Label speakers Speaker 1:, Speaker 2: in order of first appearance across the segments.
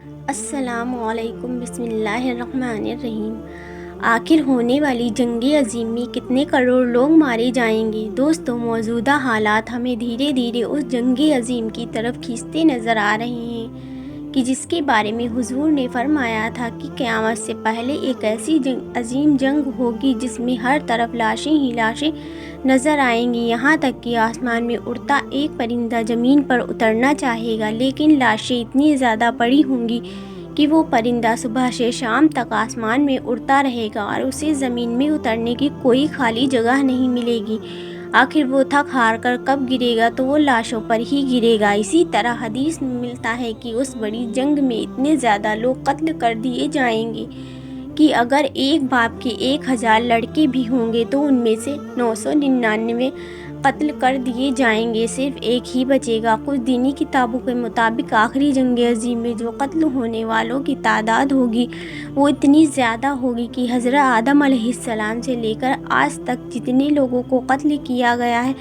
Speaker 1: السلام علیکم، بسم اللہ الرحمن الرحیم۔ آخر ہونے والی جنگ عظیم میں کتنے کروڑ لوگ مارے جائیں گے؟ دوستو، موجودہ حالات ہمیں دھیرے دھیرے اس جنگ عظیم کی طرف کھینچتے نظر آ رہے ہیں کہ جس کے بارے میں حضور نے فرمایا تھا کہ قیامت سے پہلے ایک ایسی عظیم جنگ ہوگی جس میں ہر طرف لاشیں ہی لاشیں نظر آئیں گی، یہاں تک کہ آسمان میں اڑتا ایک پرندہ زمین پر اترنا چاہے گا لیکن لاشیں اتنی زیادہ پڑی ہوں گی کہ وہ پرندہ صبح سے شام تک آسمان میں اڑتا رہے گا اور اسے زمین میں اترنے کی کوئی خالی جگہ نہیں ملے گی۔ آخر وہ تھک ہار کر کب گرے گا تو وہ لاشوں پر ہی گرے گا۔ اسی طرح حدیث میں ملتا ہے کہ اس بڑی جنگ میں اتنے زیادہ لوگ قتل کر دیے جائیں گے کہ اگر ایک باپ کے 1000 لڑکے بھی ہوں گے تو ان میں سے 999 قتل کر دیے جائیں گے، صرف ایک ہی بچے گا۔ کچھ دینی کتابوں کے مطابق آخری جنگ عظیم میں جو قتل ہونے والوں کی تعداد ہوگی وہ اتنی زیادہ ہوگی کہ حضرت آدم علیہ السلام سے لے کر آج تک جتنے لوگوں کو قتل کیا گیا ہے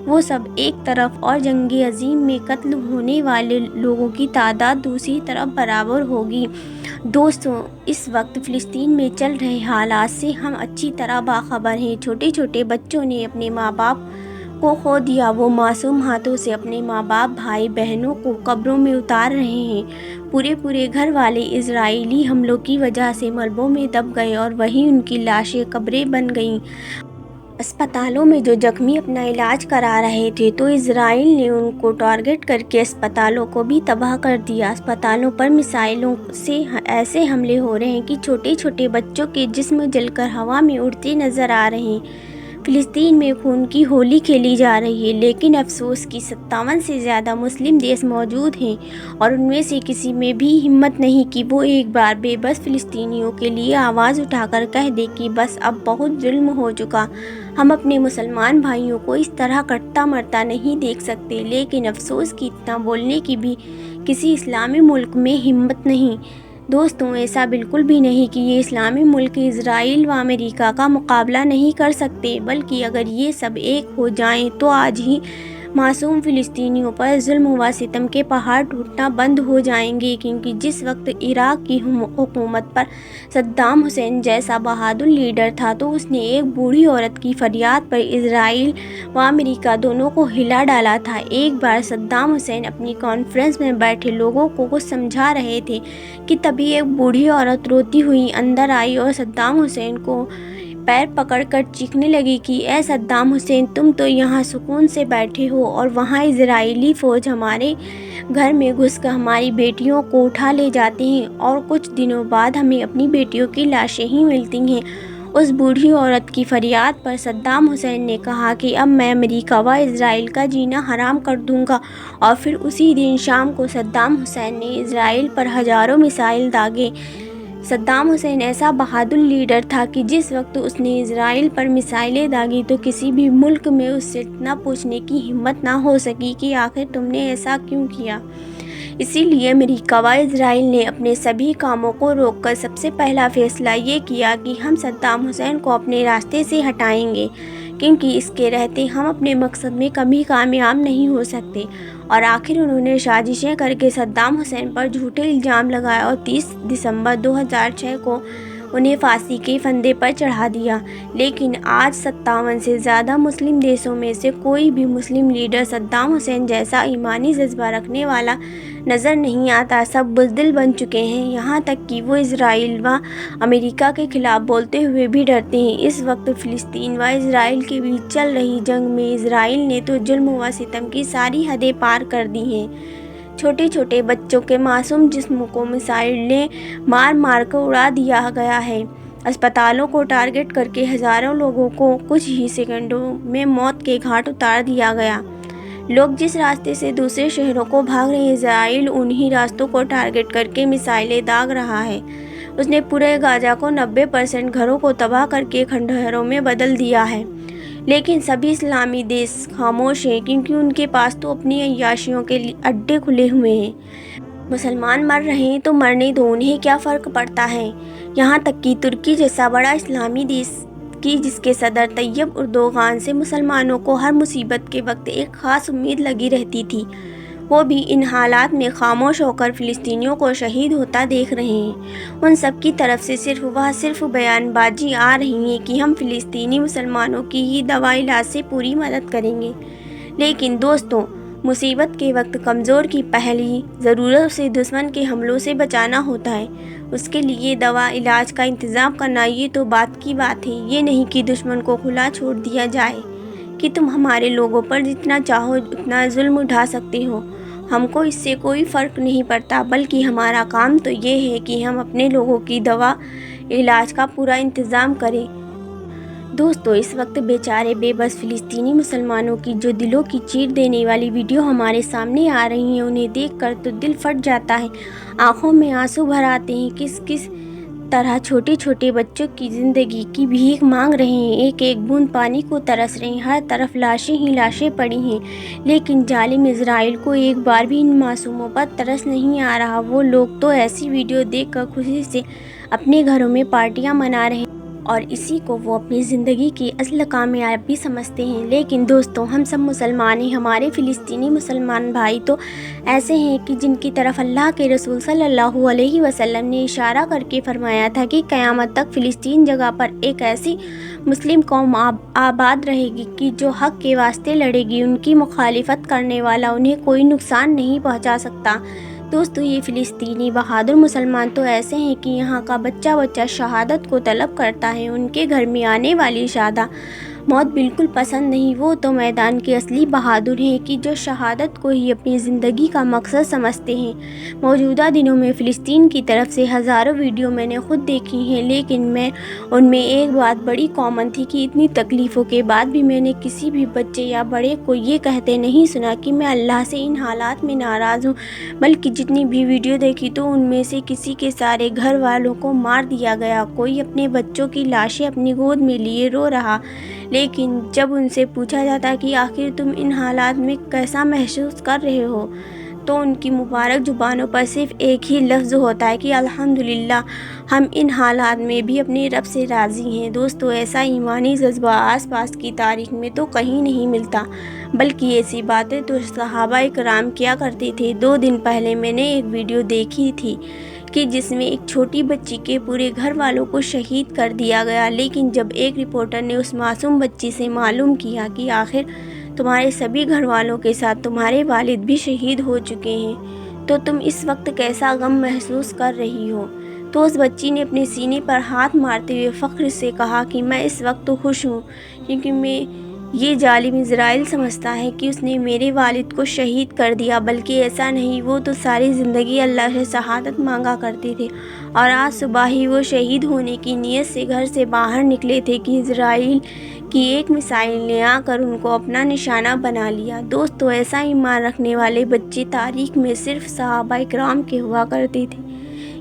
Speaker 1: وہ سب ایک طرف اور جنگ عظیم میں قتل ہونے والے لوگوں کی تعداد دوسری طرف برابر ہوگی۔ دوستوں، اس وقت فلسطین میں چل رہے حالات سے ہم اچھی طرح باخبر ہیں۔ چھوٹے چھوٹے بچوں نے اپنے ماں باپ کو کھو دیا، وہ معصوم ہاتھوں سے اپنے ماں باپ بھائی بہنوں کو قبروں میں اتار رہے ہیں۔ پورے گھر والے اسرائیلی حملوں کی وجہ سے ملبوں میں دب گئے اور وہیں ان کی لاشیں قبریں بن گئیں۔ اسپتالوں میں جو زخمی اپنا علاج کرا رہے تھے تو اسرائیل نے ان کو ٹارگٹ کر کے اسپتالوں کو بھی تباہ کر دیا۔ اسپتالوں پر میزائلوں سے ایسے حملے ہو رہے ہیں کہ چھوٹے چھوٹے بچوں کے جسم جل کر ہوا میں اڑتے نظر آ رہے ہیں۔ فلسطین میں خون کی ہولی کھیلی جا رہی ہے، لیکن افسوس کہ 57 سے زیادہ مسلم دیش موجود ہیں اور ان میں سے کسی میں بھی ہمت نہیں کہ وہ ایک بار بے بس فلسطینیوں کے لیے آواز اٹھا کر کہہ دے کہ بس اب بہت ظلم ہو چکا، ہم اپنے مسلمان بھائیوں کو اس طرح کٹتا مرتا نہیں دیکھ سکتے۔ لیکن افسوس کہ اتنا بولنے کی بھی کسی اسلامی ملک میں ہمت نہیں۔ دوستوں، ایسا بالکل بھی نہیں کہ یہ اسلامی ملک اسرائیل و امریکہ کا مقابلہ نہیں کر سکتے، بلکہ اگر یہ سب ایک ہو جائیں تو آج ہی معصوم فلسطینیوں پر ظلم و ستم کے پہاڑ ٹوٹنا بند ہو جائیں گے، کیونکہ جس وقت عراق کی حکومت پر صدام حسین جیسا بہادر لیڈر تھا تو اس نے ایک بوڑھی عورت کی فریاد پر اسرائیل و امریکہ دونوں کو ہلا ڈالا تھا۔ ایک بار صدام حسین اپنی کانفرنس میں بیٹھے لوگوں کو کچھ سمجھا رہے تھے کہ تبھی ایک بوڑھی عورت روتی ہوئی اندر آئی اور صدام حسین کو پیر پکڑ کر چیخنے لگی کہ اے صدام حسین، تم تو یہاں سکون سے بیٹھے ہو اور وہاں اسرائیلی فوج ہمارے گھر میں گھس کر ہماری بیٹیوں کو اٹھا لے جاتے ہیں اور کچھ دنوں بعد ہمیں اپنی بیٹیوں کی لاشیں ہی ملتی ہیں۔ اس بوڑھی عورت کی فریاد پر صدام حسین نے کہا کہ اب میں امریکہ و اسرائیل کا جینا حرام کر دوں گا، اور پھر اسی دن شام کو صدام حسین نے اسرائیل پر ہزاروں میزائل داغے۔ صدام حسین ایسا بہادر لیڈر تھا کہ جس وقت اس نے اسرائیل پر میزائلیں داغی تو کسی بھی ملک میں اس سے اتنا پوچھنے کی ہمت نہ ہو سکی کہ آخر تم نے ایسا کیوں کیا۔ اسی لیے امریکہ و اسرائیل نے اپنے سبھی کاموں کو روک کر سب سے پہلا فیصلہ یہ کیا کہ ہم صدام حسین کو اپنے راستے سے ہٹائیں گے، کیونکہ اس کے رہتے ہم اپنے مقصد میں کبھی کامیاب نہیں ہو سکتے۔ اور آخر انہوں نے سازشیں کر کے صدام حسین پر جھوٹے الزام لگائے اور 30 دسمبر 2006 کو انہیں پھانسی کے پھندے پر چڑھا دیا۔ لیکن آج 57 سے زیادہ مسلم دیشوں میں سے کوئی بھی مسلم لیڈر صدام حسین جیسا ایمانی جذبہ رکھنے والا نظر نہیں آتا۔ سب بزدل بن چکے ہیں، یہاں تک کہ وہ اسرائیل و امریکہ کے خلاف بولتے ہوئے بھی ڈرتے ہیں۔ اس وقت فلسطین و اسرائیل کے بیچ چل رہی جنگ میں اسرائیل نے تو ظلم و ستم کی ساری حدیں پار کر دی ہیں۔ چھوٹے چھوٹے بچوں کے معصوم جسموں کو میزائلیں مار مار کر اڑا دیا گیا ہے۔ اسپتالوں کو ٹارگٹ کر کے ہزاروں لوگوں کو کچھ ہی سیکنڈوں میں موت کے گھاٹ اتار دیا گیا۔ لوگ جس راستے سے دوسرے شہروں کو بھاگ رہے ہیں، اسرائیل انہی راستوں کو ٹارگٹ کر کے میزائلیں داغ رہا ہے۔ اس نے پورے غزہ کو 90% گھروں کو تباہ کر کے کھنڈروں میں بدل دیا ہے۔ لیکن سبھی اسلامی دیش خاموش ہیں، کیونکہ ان کے پاس تو اپنی عیاشیوں کے اڈے کھلے ہوئے ہیں۔ مسلمان مر رہے ہیں تو مرنے دو، انہیں کیا فرق پڑتا ہے۔ یہاں تک کہ ترکی جیسا بڑا اسلامی دیش کی جس کے صدر طیب اردوغان سے مسلمانوں کو ہر مصیبت کے وقت ایک خاص امید لگی رہتی تھی، وہ بھی ان حالات میں خاموش ہو کر فلسطینیوں کو شہید ہوتا دیکھ رہے ہیں۔ ان سب کی طرف سے صرف بیان بازی آ رہی ہے کہ ہم فلسطینی مسلمانوں کی ہی دوا علاج سے پوری مدد کریں گے، لیکن دوستوں، مصیبت کے وقت کمزور کی پہلی ضرورت اسے دشمن کے حملوں سے بچانا ہوتا ہے۔ اس کے لیے دوا علاج کا انتظام کرنا یہ تو بات کی بات ہے، یہ نہیں کہ دشمن کو کھلا چھوڑ دیا جائے کہ تم ہمارے لوگوں پر جتنا چاہو اتنا ظلم اٹھا سکتے ہو، ہم کو اس سے کوئی فرق نہیں پڑتا، بلکہ ہمارا کام تو یہ ہے کہ ہم اپنے لوگوں کی دوا علاج کا پورا انتظام کریں۔ دوستو، اس وقت بیچارے بے بس فلسطینی مسلمانوں کی جو دلوں کی چیر دینے والی ویڈیو ہمارے سامنے آ رہی ہیں، انہیں دیکھ کر تو دل پھٹ جاتا ہے، آنکھوں میں آنسو بھر آتے ہیں۔ کس طرح چھوٹے چھوٹے بچوں کی زندگی کی بھیک مانگ رہے ہیں، ایک ایک بوند پانی کو ترس رہے ہیں، ہر طرف لاشیں ہی لاشیں پڑی ہیں، لیکن ظالم اسرائیل کو ایک بار بھی ان معصوموں پر ترس نہیں آ رہا۔ وہ لوگ تو ایسی ویڈیو دیکھ کر خوشی سے اپنے گھروں میں پارٹیاں منا رہے ہیں اور اسی کو وہ اپنی زندگی کی اصل کامیابی سمجھتے ہیں۔ لیکن دوستوں، ہم سب مسلمان ہیں، ہمارے فلسطینی مسلمان بھائی تو ایسے ہیں کہ جن کی طرف اللہ کے رسول صلی اللہ علیہ وسلم نے اشارہ کر کے فرمایا تھا کہ قیامت تک فلسطین جگہ پر ایک ایسی مسلم قوم آباد رہے گی کہ جو حق کے واسطے لڑے گی، ان کی مخالفت کرنے والا انہیں کوئی نقصان نہیں پہنچا سکتا۔ دوستو، یہ فلسطینی بہادر مسلمان تو ایسے ہیں کہ یہاں کا بچہ بچہ شہادت کو طلب کرتا ہے، ان کے گھر میں آنے والی شادہ موت بالکل پسند نہیں۔ وہ تو میدان کے اصلی بہادر ہیں کہ جو شہادت کو ہی اپنی زندگی کا مقصد سمجھتے ہیں۔ موجودہ دنوں میں فلسطین کی طرف سے ہزاروں ویڈیو میں نے خود دیکھی ہیں، لیکن ان میں ایک بات بڑی کامن تھی کہ اتنی تکلیفوں کے بعد بھی میں نے کسی بھی بچے یا بڑے کو یہ کہتے نہیں سنا کہ میں اللہ سے ان حالات میں ناراض ہوں، بلکہ جتنی بھی ویڈیو دیکھی تو ان میں سے کسی کے سارے گھر والوں کو مار دیا گیا، کوئی اپنے بچوں کی لاشیں اپنی گود میں لیے رو رہا، لیکن جب ان سے پوچھا جاتا کہ آخر تم ان حالات میں کیسا محسوس کر رہے ہو، تو ان کی مبارک زبانوں پر صرف ایک ہی لفظ ہوتا ہے کہ الحمدللہ، ہم ان حالات میں بھی اپنے رب سے راضی ہیں۔ دوستو، ایسا ایمانی جذبہ آس پاس کی تاریخ میں تو کہیں نہیں ملتا، بلکہ ایسی باتیں تو صحابہ کرام کیا کرتے تھے۔ 2 دن پہلے میں نے ایک ویڈیو دیکھی تھی کہ جس میں ایک چھوٹی بچی کے پورے گھر والوں کو شہید کر دیا گیا، لیکن جب ایک رپورٹر نے اس معصوم بچی سے معلوم کیا کہ آخر تمہارے سبھی گھر والوں کے ساتھ تمہارے والد بھی شہید ہو چکے ہیں، تو تم اس وقت کیسا غم محسوس کر رہی ہو، تو اس بچی نے اپنے سینے پر ہاتھ مارتے ہوئے فخر سے کہا کہ میں اس وقت تو خوش ہوں، کیونکہ میں یہ ظالم اسرائیل سمجھتا ہے کہ اس نے میرے والد کو شہید کر دیا، بلکہ ایسا نہیں، وہ تو ساری زندگی اللہ سے شہادت مانگا کرتے تھے، اور آج صبح ہی وہ شہید ہونے کی نیت سے گھر سے باہر نکلے تھے کہ اسرائیل کی ایک میزائل نے آ کر ان کو اپنا نشانہ بنا لیا۔ دوستو، ایسا ایمان رکھنے والے بچے تاریخ میں صرف صحابہ کرام کے ہوا کرتے تھے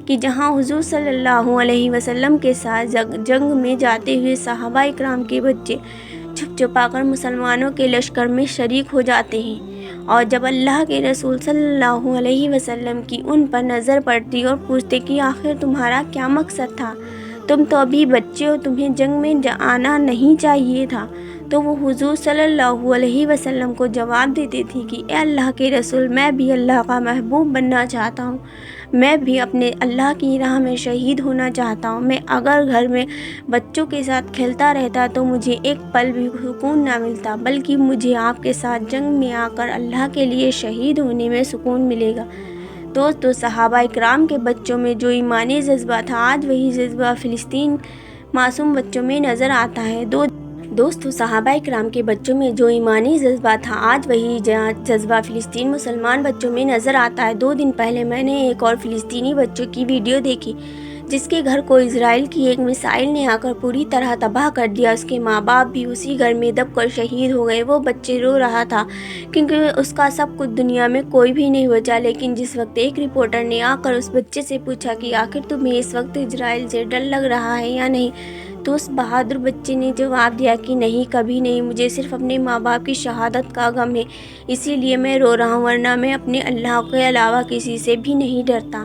Speaker 1: کہ جہاں حضور صلی اللہ علیہ وسلم کے ساتھ جنگ میں جاتے ہوئے صحابہ کرام کے بچے چھپ چھپا کر مسلمانوں کے لشکر میں شریک ہو جاتے ہیں، اور جب اللہ کے رسول صلی اللہ علیہ وسلم کی ان پر نظر پڑتی اور پوچھتے کہ آخر تمہارا کیا مقصد تھا، تم تو ابھی بچے ہو، تمہیں جنگ میں آنا نہیں چاہیے تھا، تو وہ حضور صلی اللہ علیہ وسلم کو جواب دیتے تھے کہ اے اللہ کے رسول، میں بھی اللہ کا محبوب بننا چاہتا ہوں، میں بھی اپنے اللہ کی راہ میں شہید ہونا چاہتا ہوں، میں اگر گھر میں بچوں کے ساتھ کھیلتا رہتا تو مجھے ایک پل بھی سکون نہ ملتا، بلکہ مجھے آپ کے ساتھ جنگ میں آ کر اللہ کے لیے شہید ہونے میں سکون ملے گا۔ دوستو، صحابہ کرام کے بچوں میں جو ایمانی جذبہ تھا، آج وہی جذبہ فلسطین معصوم بچوں میں نظر آتا ہے۔ دوستو، صحابہ کرام کے بچوں میں جو ایمانی جذبہ تھا، آج وہی جذبہ فلسطین مسلمان بچوں میں نظر آتا ہے۔ 2 دن پہلے میں نے ایک اور فلسطینی بچوں کی ویڈیو دیکھی جس کے گھر کو اسرائیل کی ایک میزائل نے آ کر پوری طرح تباہ کر دیا، اس کے ماں باپ بھی اسی گھر میں دب کر شہید ہو گئے۔ وہ بچے رو رہا تھا کیونکہ اس کا سب کچھ دنیا میں کوئی بھی نہیں بچا، لیکن جس وقت ایک رپورٹر نے آ کر اس بچے سے پوچھا کہ آخر تمہیں اس وقت اسرائیل سے ڈر لگ رہا ہے یا نہیں، تو اس بہادر بچے نے جواب دیا کہ نہیں، کبھی نہیں، مجھے صرف اپنے ماں باپ کی شہادت کا غم ہے، اسی لیے میں رو رہا ہوں، ورنہ میں اپنے اللہ کے علاوہ کسی سے بھی نہیں ڈرتا۔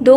Speaker 1: 2